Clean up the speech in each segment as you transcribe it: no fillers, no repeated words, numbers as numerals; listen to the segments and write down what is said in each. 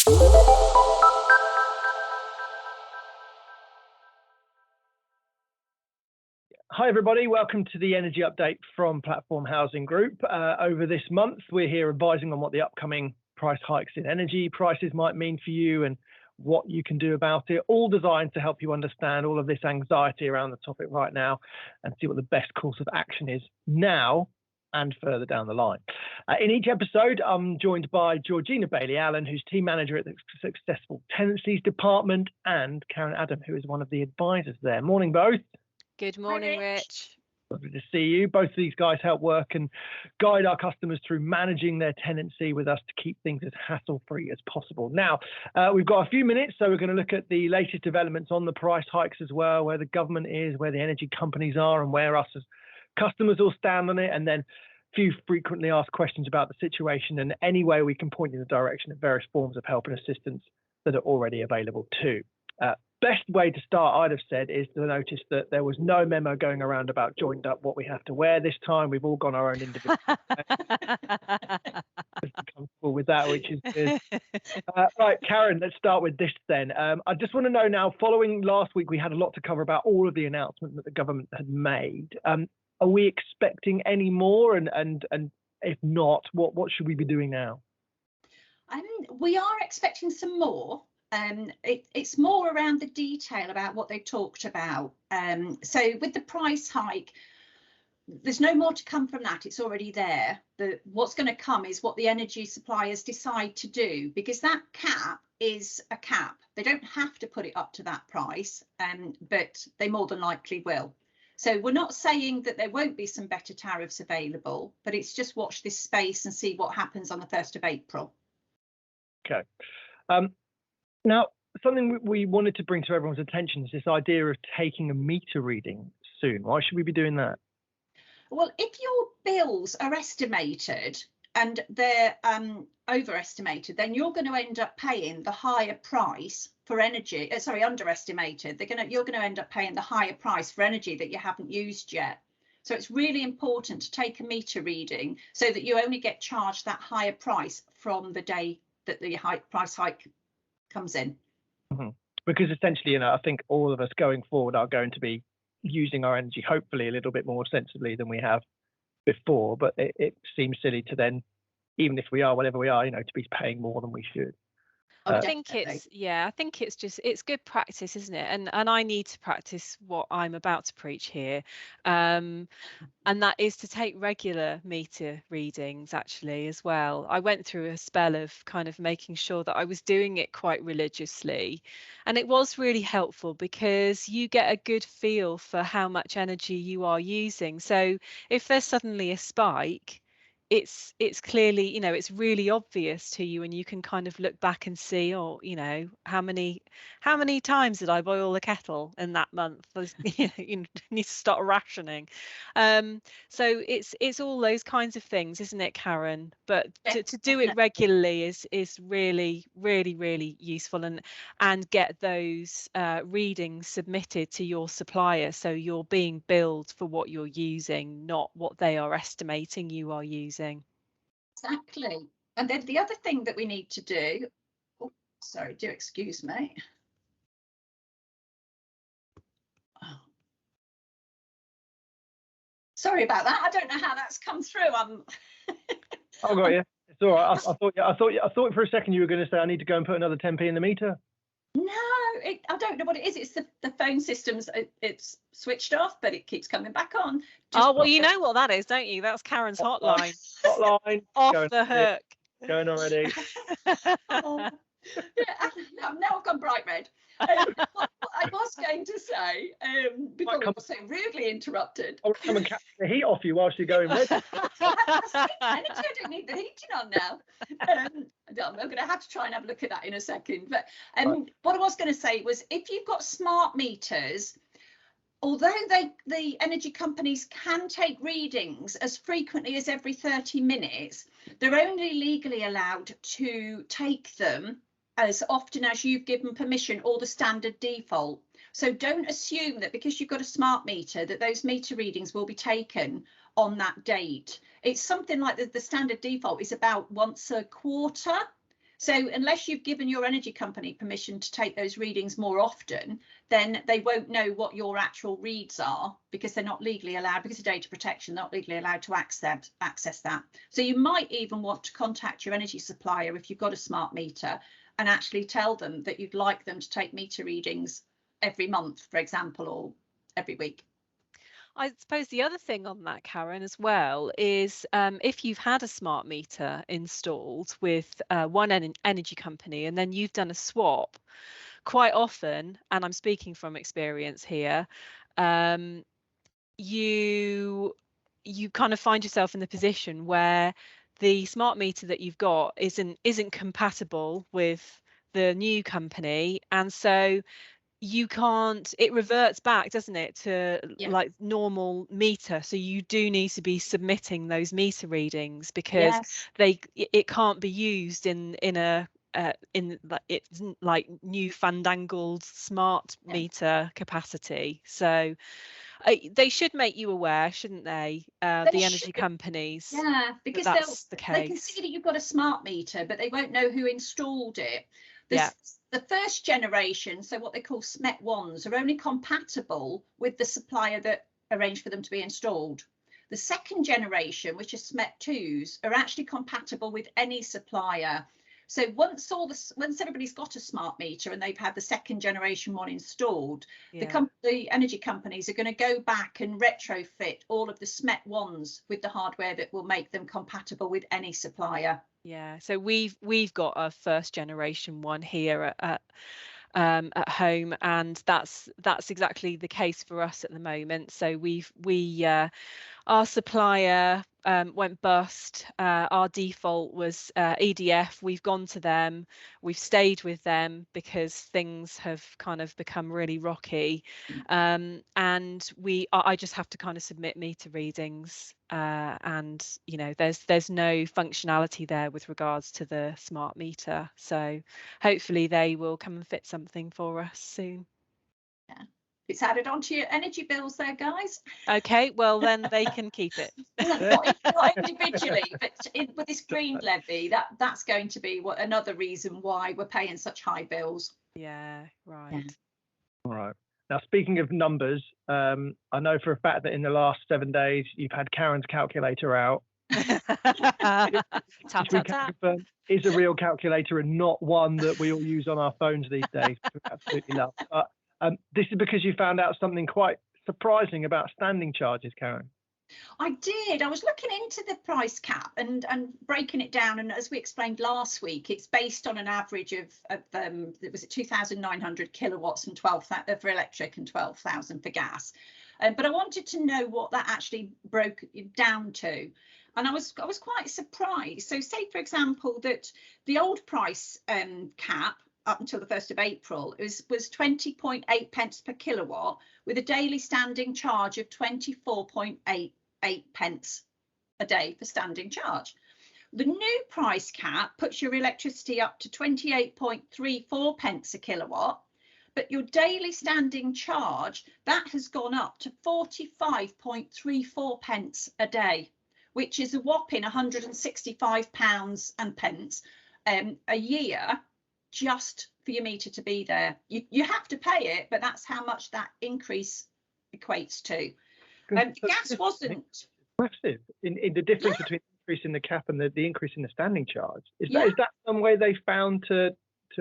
Hi everybody, welcome to the energy update from Platform Housing Group. Over this month, we're here advising on what the upcoming price hikes in energy prices might mean for you and what you can do about it, all designed to help you understand all of this anxiety around the topic right now and see what the best course of action is now and further down the line. In each episode, I'm joined by Georgina Bailey-Allen, who's team manager at the Successful Tenancies department, and Karen Adam, who is one of the advisors there. Morning, both. Good morning, Rich. Lovely to see you. Both of these guys help work and guide our customers through managing their tenancy with us to keep things as hassle-free as possible. Now, we've got a few minutes, so we're going to look at the latest developments on the price hikes as well, where the government is, where the energy companies are, and where us as customers all stand on it, and then a few frequently asked questions about the situation and any way we can point in the direction of various forms of help and assistance that are already available too. Best way to start, I'd have said, is to notice that there was no memo going around about joined up what we have to wear this time. We've all gone our own individual comfortable with that, which is good. Right, Karen, let's start with this then. I just want to know now, following last week, we had a lot to cover about all of the announcements that the government had made. Are we expecting any more? And if not, what should we be doing now? We are expecting some more. It's more around the detail about what they talked about. So with the price hike, there's no more to come from that. It's already there. What's going to come is what the energy suppliers decide to do, because that cap is a cap. They don't have to put it up to that price, but they more than likely will. So we're not saying that there won't be some better tariffs available, but it's just watch this space and see what happens on the 1st of April. Okay. Now, something we wanted to bring to everyone's attention is this idea of taking a meter reading soon. Why should we be doing that? Well, if your bills are estimated and they're overestimated, then you're going to end up paying the higher price for energy. Underestimated. You're going to end up paying the higher price for energy that you haven't used yet. So it's really important to take a meter reading so that you only get charged that higher price from the day that the price hike comes in. Mm-hmm. Because essentially, I think all of us going forward are going to be using our energy hopefully a little bit more sensibly than we have before, but it seems silly to then, even if we are whatever we are, to be paying more than we should. I think it's good practice, isn't it? And I need to practice what I'm about to preach here. And that is to take regular meter readings actually as well. I went through a spell of kind of making sure that I was doing it quite religiously. And it was really helpful because you get a good feel for how much energy you are using. So if there's suddenly a spike, it's clearly, it's really obvious to you, and you can kind of look back and see, how many times did I boil the kettle in that month? You need to start rationing. So it's all those kinds of things, isn't it, Karen? But to do it regularly is really, really, really useful, and get those readings submitted to your supplier, so you're being billed for what you're using, not what they are estimating you are using. Exactly. And then the other thing that we need to do, do excuse me. Sorry about that. I don't know how that's come through. I got you. It's all right. I thought for a second you were going to say I need to go and put another 10p in the meter. No, I don't know what it is. It's the phone system's it's switched off, but it keeps coming back on. You know what that is, don't you? That's Karen's hotline. Hotline. Off the hook. Going already. Now I've gone bright red. What I was going to say, before we were so rudely interrupted. I'll come and catch the heat off you whilst you're going red. I don't need the heating on now. I'm going to have to try and have a look at that in a second. But what I was going to say was, if you've got smart meters, although the energy companies can take readings as frequently as every 30 minutes, they're only legally allowed to take them as often as you've given permission or the standard default. So don't assume that because you've got a smart meter that those meter readings will be taken on that date. It's something like the standard default is about once a quarter. So unless you've given your energy company permission to take those readings more often, then they won't know what your actual reads are, because they're not legally allowed, because of data protection, not legally allowed to access that. So you might even want to contact your energy supplier if you've got a smart meter and actually tell them that you'd like them to take meter readings every month, for example, or every week. I suppose the other thing on that, Karen, as well, is if you've had a smart meter installed with one energy company and then you've done a swap, quite often, and I'm speaking from experience here, you kind of find yourself in the position where the smart meter that you've got isn't compatible with the new company, and so you can't, it reverts back, doesn't it, to like normal meter. So you do need to be submitting those meter readings, because it can't be used in it's like new fandangled smart meter capacity. So they should make you aware, shouldn't they, the energy companies? Yeah, because that's the case. They can see that you've got a smart meter, but they won't know who installed it. The first generation, so what they call SMET 1s, are only compatible with the supplier that arranged for them to be installed. The second generation, which are SMET 2s, are actually compatible with any supplier. So once everybody's got a smart meter and they've had the second generation one installed, the energy companies are going to go back and retrofit all of the SMET 1s with the hardware that will make them compatible with any supplier. Yeah, so we've got a first generation one here at home, and that's exactly the case for us at the moment. So our supplier went bust. Our default was EDF. We've gone to them. We've stayed with them because things have kind of become really rocky, and I just have to kind of submit meter readings, and there's no functionality there with regards to the smart meter. So hopefully they will come and fit something for us soon. Yeah. It's added onto your energy bills there, guys. Okay, well then they can keep it. not individually, but with this green levy, that's going to be another reason why we're paying such high bills. Yeah, right. Yeah. All right. Now, speaking of numbers, I know for a fact that in the last 7 days you've had Karen's calculator out. Tap, tap, tap. Is a real calculator and not one that we all use on our phones these days, which we absolutely love. This is because you found out something quite surprising about standing charges, Karen. I did. I was looking into the price cap and breaking it down, and as we explained last week, it's based on an average of it was 2,900 kilowatts and 12,000 for electric and 12,000 for gas. But I wanted to know what that actually broke down to. And I was quite surprised. So say, for example, that the old price cap up until the 1st of April was 20.8 pence per kilowatt, with a daily standing charge of 24.88 pence a day for standing charge. The new price cap puts your electricity up to 28.34 pence a kilowatt, but your daily standing charge, that has gone up to 45.34 pence a day, which is a whopping £165 and pence a year, just for your meter to be there. You have to pay it, but that's how much that increase equates to. Gas wasn't massive in the difference between the increase in the cap and the increase in the standing charge. Is that some way they found to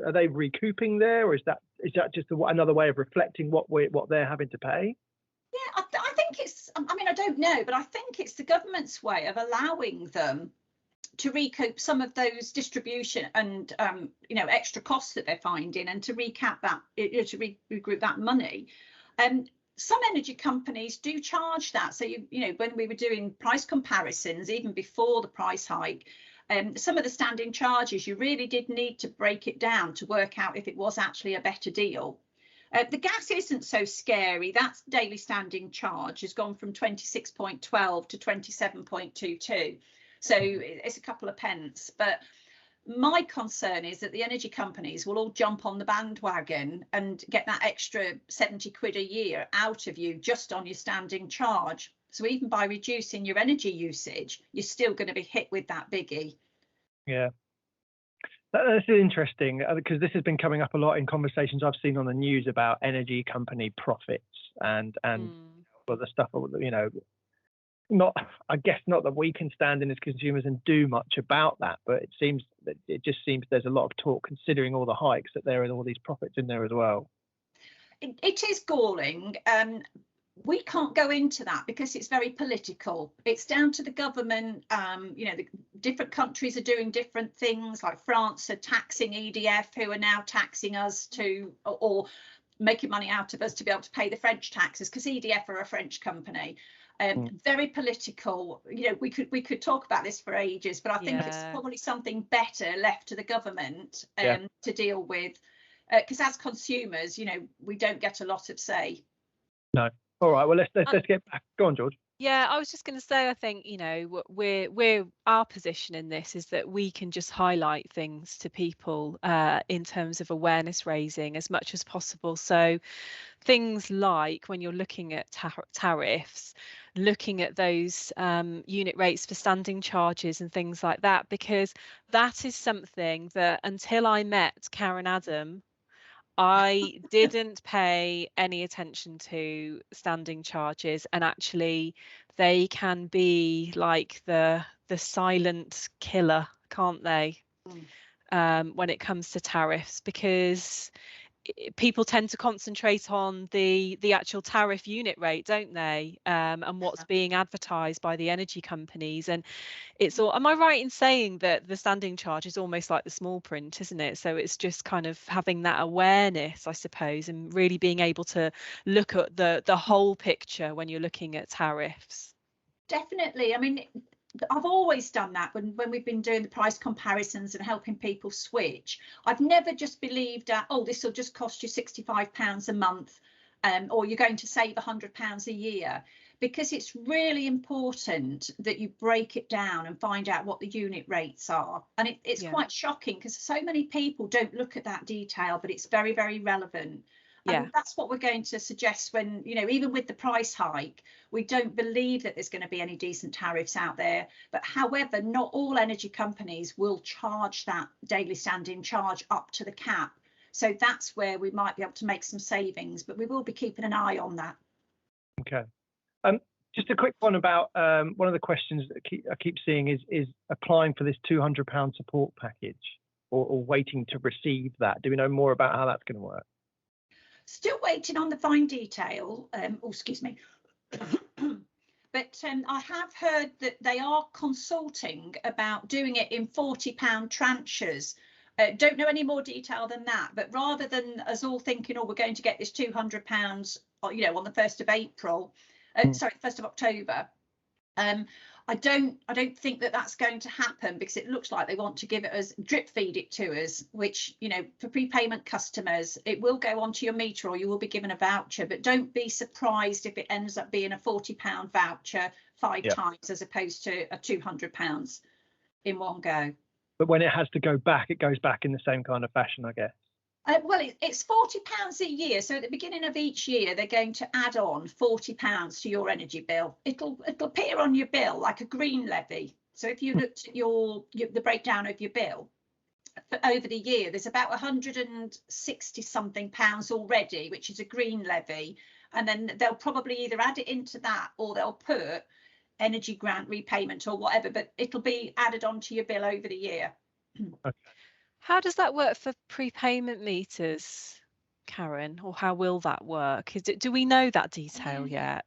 are they recouping there, or is that just another way of reflecting what they're having to pay? Yeah, I think it's, I mean, I don't know, but I think it's the government's way of allowing them to recoup some of those distribution and extra costs that they're finding, and to recap that, to regroup that money. Some energy companies do charge that. So when we were doing price comparisons, even before the price hike, some of the standing charges, you really did need to break it down to work out if it was actually a better deal. The gas isn't so scary. That daily standing charge has gone from 26.12 to 27.22. So it's a couple of pence. But my concern is that the energy companies will all jump on the bandwagon and get that extra 70 quid a year out of you just on your standing charge. So even by reducing your energy usage, you're still going to be hit with that biggie. Yeah. This is interesting because this has been coming up a lot in conversations I've seen on the news about energy company profits and well, the stuff, not, I guess not that we can stand in as consumers and do much about that, but it just seems there's a lot of talk considering all the hikes that there are all these profits in there as well. It is galling. We can't go into that because it's very political. It's down to the government. The different countries are doing different things, like France are taxing EDF, who are now taxing us or making money out of us to be able to pay the French taxes, because EDF are a French company. Very political. We could talk about this for ages, but I think it's probably something better left to the government to deal with, because as consumers, we don't get a lot of say. No. All right. Well, let's get back. Go on, George. Yeah, I was just going to say, I think, we're our position in this is that we can just highlight things to people in terms of awareness raising as much as possible. So things like when you're looking at tariffs, looking at those unit rates for standing charges and things like that, because that is something that until I met Karen Adam, I didn't pay any attention to standing charges, and actually they can be like the silent killer, can't they? When it comes to tariffs, because people tend to concentrate on the actual tariff unit rate, don't they? And what's being advertised by the energy companies. And it's all, am I right in saying that the standing charge is almost like the small print, isn't it? So it's just kind of having that awareness, I suppose, and really being able to look at the whole picture when you're looking at tariffs. Definitely. I mean, I've always done that when we've been doing the price comparisons and helping people switch. I've never just believed that, this will just cost you £65 a month, or you're going to save £100 a year, because it's really important that you break it down and find out what the unit rates are. And it's quite shocking because so many people don't look at that detail, but it's very, very relevant. And that's what we're going to suggest when, even with the price hike, we don't believe that there's going to be any decent tariffs out there. But however, not all energy companies will charge that daily standing charge up to the cap. So that's where we might be able to make some savings, but we will be keeping an eye on that. Okay. Just a quick one about one of the questions that I keep seeing is applying for this £200 support package or waiting to receive that. Do we know more about how that's going to work? Still waiting on the fine detail. Excuse me. But I have heard that they are consulting about doing it in £40 tranches. Don't know any more detail than that. But rather than us all thinking, we're going to get this £200, on the 1st of April, 1st of October. I don't think that that's going to happen, because it looks like they want to give it us, drip feed it to us, which, for prepayment customers, it will go onto your meter or you will be given a voucher. But don't be surprised if it ends up being a £40 voucher 5 times as opposed to a £200 in one go. But when it has to go back, it goes back in the same kind of fashion, I guess. Well, it's £40 a year. So at the beginning of each year, they're going to add on £40 to your energy bill. It'll appear on your bill like a green levy. So if you looked at the breakdown of your bill over the year, there's about 160 something pounds already, which is a green levy. And then they'll probably either add it into that or they'll put energy grant repayment or whatever, but it'll be added onto your bill over the year. Okay. How does that work for prepayment meters, Karen, or how will that work? Do we know that detail yet?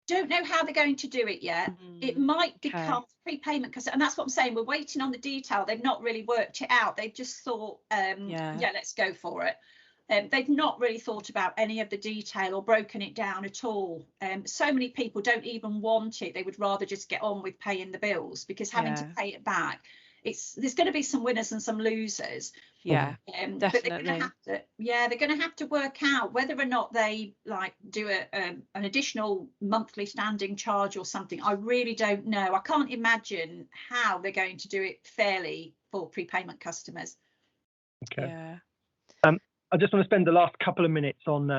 Don't know how they're going to do it yet. It might become prepayment, and that's what I'm saying. We're waiting on the detail. They've not really worked it out. They've just thought, let's go for it. They've not really thought about any of the detail or broken it down at all. So many people don't even want it. They would rather just get on with paying the bills, because having to pay it back, there's going to be some winners and some losers. Definitely. But they're going to have to work out whether or not they do an additional monthly standing charge or something. I really don't know. I can't imagine how they're going to do it fairly for prepayment customers. Okay. I just want to spend the last couple of minutes on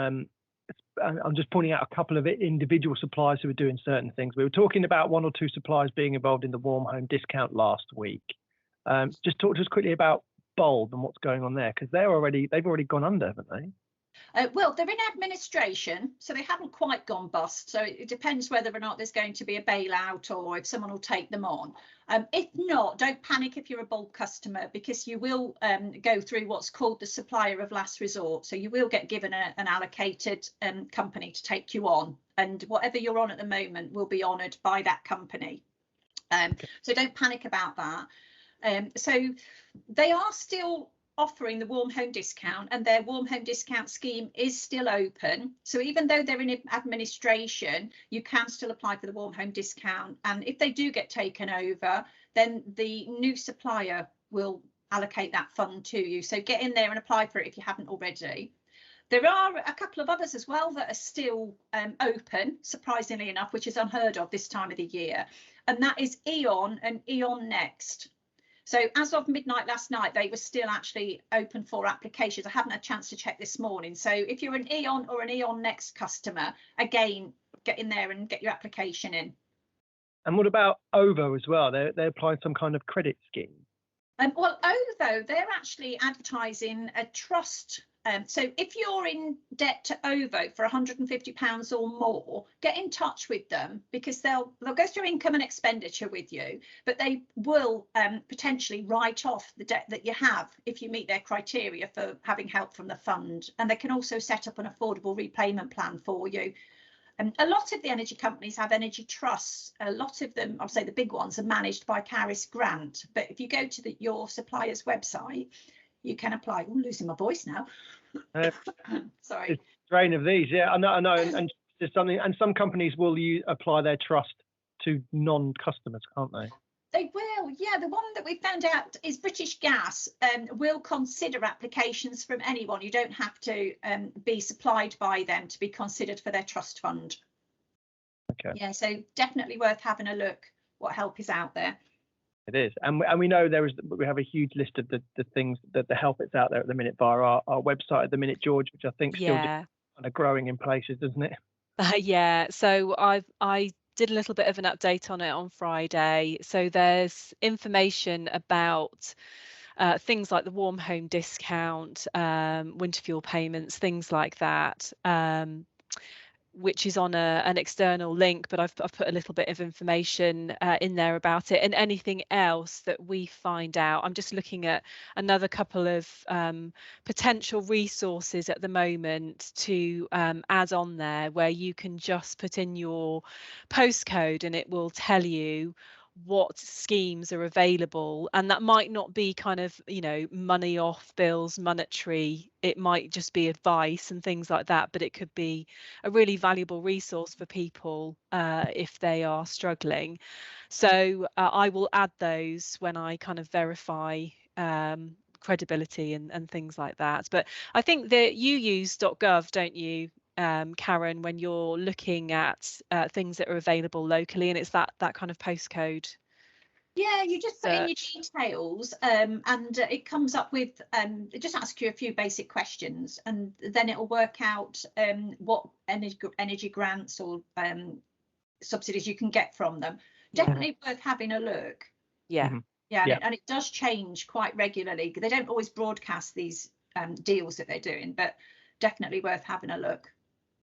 I'm just pointing out a couple of individual suppliers who are doing certain things. We were talking about 1 or 2 suppliers being involved in the warm home discount last week. Just talk to us quickly about Bulb and what's going on there? Because they've already gone under, haven't they? Well, they're in administration, so they haven't quite gone bust. So it depends whether or not there's going to be a bailout or if someone will take them on. If not, don't panic if you're a Bulb customer, because you will go through what's called the supplier of last resort. So you will get given an allocated company to take you on, and whatever you're on at the moment will be honoured by that company. So don't panic about that. So they are still offering the warm home discount, and their warm home discount scheme is still open. So even though they're in administration, you can still apply for the warm home discount. And if they do get taken over, then the new supplier will allocate that fund to you. So get in there and apply for it if you haven't already. There are a couple of others as well that are still open, surprisingly enough, which is unheard of this time of the year. And that is Eon and Eon Next. So as of midnight last night, they were still actually open for applications. I haven't had a chance to check this morning. So if you're an Eon or an Eon Next customer, again, get in there and get your application in. And what about OVO as well? They're applying some kind of credit scheme. Well, OVO, they're actually advertising a trust. So if you're in debt to OVO for £150 or more, get in touch with them, because they'll go through income and expenditure with you, but they will potentially write off the debt that you have if you meet their criteria for having help from the fund. And they can also set up an affordable repayment plan for you. A lot of the energy companies have energy trusts. A lot of them, I'll say the big ones, are managed by Caris Grant. But if you go to your supplier's website, you can apply. I'm losing my voice now. Sorry. It's a strain of these. Yeah, I know. And there's something. And some companies will apply their trust to non-customers, can't they? They will. Yeah, the one that we found out is British Gas will consider applications from anyone. You don't have to be supplied by them to be considered for their trust fund. Okay. Yeah, so definitely worth having a look what help is out there. It is, and we know we have a huge list of the things that the help that's out there at the minute via our website at the minute, George, which I think still kind of growing in places, doesn't it? Yeah. So I did a little bit of an update on it on Friday. So there's information about things like the warm home discount, winter fuel payments, things like that. Which is on an external link, but I've put a little bit of information in there about it, and anything else that we find out. I'm just looking at another couple of potential resources at the moment to add on there, where you can just put in your postcode and it will tell you what schemes are available. And that might not be kind of, money off bills, monetary. It might just be advice and things like that, but it could be a really valuable resource for people if they are struggling. So I will add those when I kind of verify credibility and things like that. But I think that you use .gov, don't you, Karen, when you're looking at things that are available locally, and it's that kind of postcode. Yeah, you just put in your details and it comes up with, it just asks you a few basic questions, and then it'll work out what energy grants or subsidies you can get from them. Definitely worth having a look. Yeah. Mm-hmm. Yeah. And it does change quite regularly. They don't always broadcast these deals that they're doing, but definitely worth having a look.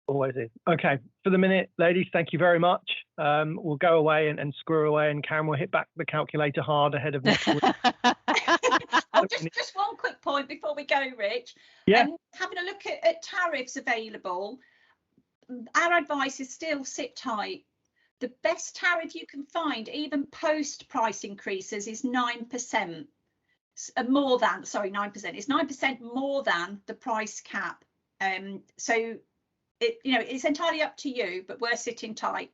Always is. Okay, for the minute, ladies, thank you very much. We'll go away and squirrel away, and Karen will hit back the calculator hard ahead of next week. Just one quick point before we go, Rich. Yeah. Having a look at tariffs available, our advice is still sit tight. The best tariff you can find, even post price increases, is 9%. More than, sorry, 9%. It's 9% more than the price cap. So it's entirely up to you, but we're sitting tight.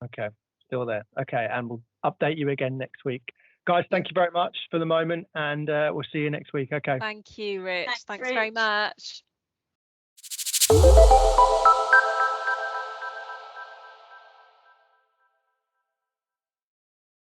Okay, still there. Okay, and we'll update you again next week. Guys, thank you very much for the moment, and we'll see you next week. Okay. Thank you, Rich. Thanks Rich. very much.